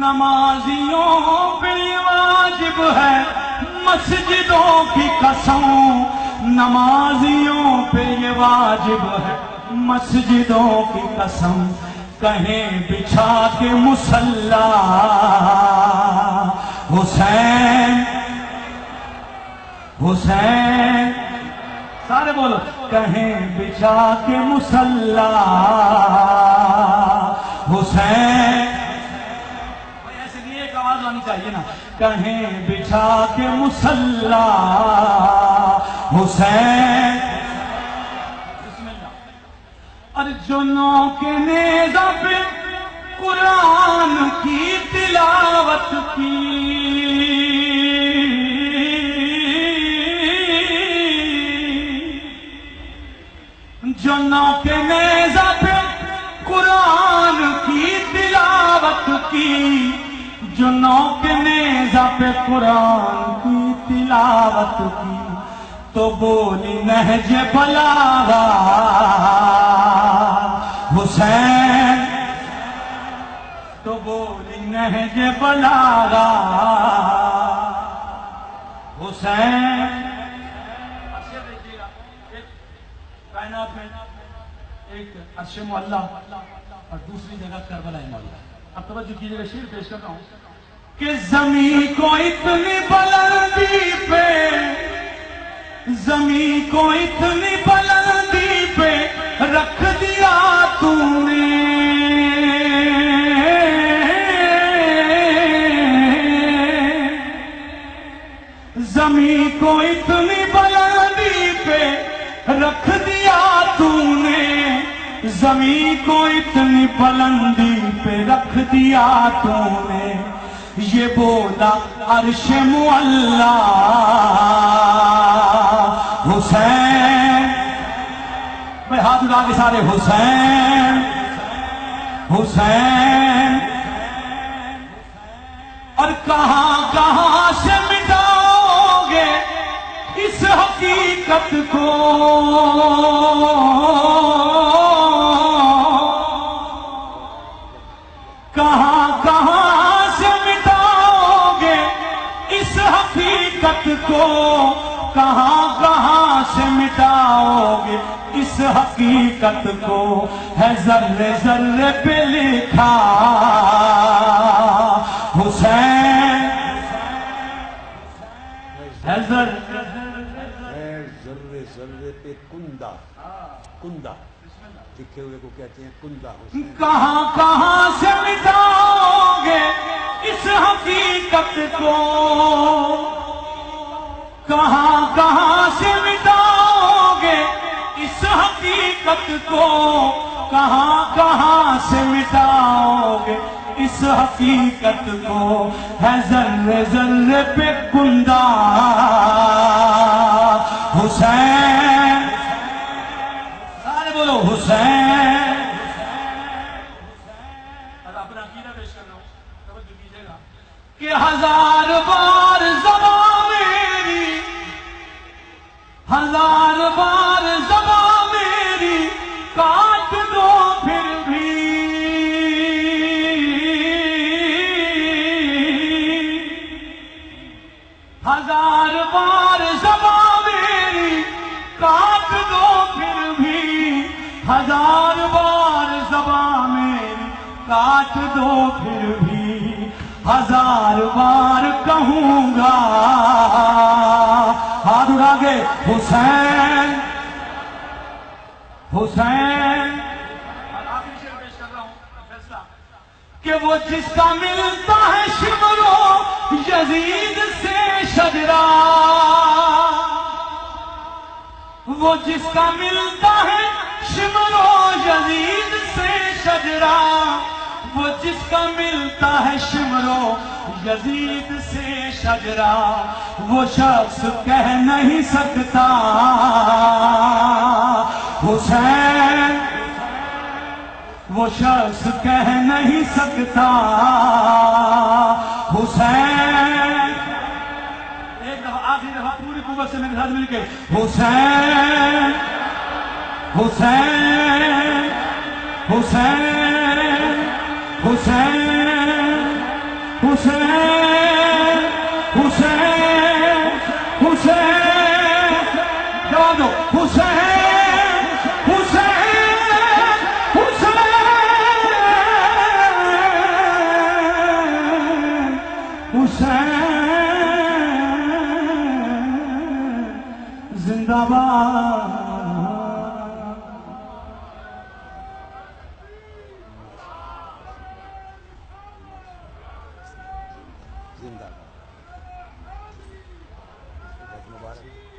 نمازیوں پہ واجب ہے مسجدوں کی قسم، نمازیوں پہ یہ واجب ہے مسجدوں کی قسم، کہیں بچھا کے مصلی حسین حسین، سارے بولو، کہیں بچھا کے مصلی حسین، ایسے نہیں ایک آواز آنی چاہیے نا، کہیں بچھا کے مصلی حسین، بسم اللہ۔ ارجنوں کے نیزہ پہ قرآن کی تلاوت کی، جنوں کے نیزہ پہ قرآن کی تلاوت کی، جنوں کے نیزہ پہ قرآن کی تلاوت کی، تو بولی نہج بلاغا حسین، تو بولی نہج بلاغا حسین۔ کائنات میں ایک عرش معلیٰ اور دوسری جگہ کربلا معلیٰ۔ اب توجہ کیجئے، شعر پیش کرتا ہوں کہ زمین کو اتنی بلندی پہ، زمین کو اتنی بلندی پہ رکھ دیا تو نے، زمین کو اتنی بلندی پہ رکھ دیا تو نے، زمین کو اتنی بلندی پہ رکھ دیا تو نے، یہ بولا عرش معلیٰ حسین، میں ہاتھ اٹھا کے سارے حسین حسین، اور کہاں کہاں سے مٹاؤ گے اس حقیقت کو، کہاں کہاں سے مٹاؤ گے اس حقیقت کو، کہاں کہاں سے مٹاؤ گے اس حقیقت کو، ہے ذرے ذرے پہ لکھا حسین، ہے ذرے ذرے پہ کندہ، کندہ لکھے ہوئے کو کہتے ہیں کندہ حسین۔ کہاں کہاں سے مٹاؤ گے اس حقیقت کو، کہاں کہاں سے مٹاؤ گے اس حقیقت کو، کہاں کہاں سے مٹاؤ گے اس حقیقت کو، ہے ذرے ذرے پہ کندہ حسین، سارے بولو حسین۔ اپنا عقیدہ پیش کر رہا ہوں، توجہ کیجئے گا کہ ہزار بار زبان میری، ہزار بار زبان میری کاٹ دو پھر بھی، ہزار بار زبان میری کاٹ دو پھر بھی، ہزار بار زبان میری کاٹ دو پھر بھی، ہزار بار کہوں گا، ہاتھ اٹھا کے حسین حسین۔ آخری شعر پیش کر رہا ہوں فیصلہ، کہ وہ جس کا ملتا ہے شمرو یزید سے شجرہ، وہ جس کا ملتا ہے شمرو یزید سے شجرہ، وہ جس کا ملتا ہے شمرو یزید سے شجرہ، وہ شخص کہہ نہیں سکتا حسین، وہ شخص کہہ نہیں سکتا حسین۔ ایک دفعہ آخری دفعہ پوری قوت سے میرے ساتھ مل کے حسین حسین حسین حسین حسین حسین حسین جواب دو حسین حسین حسین حسین زندہ باد زندہ باد. بہت مبارک.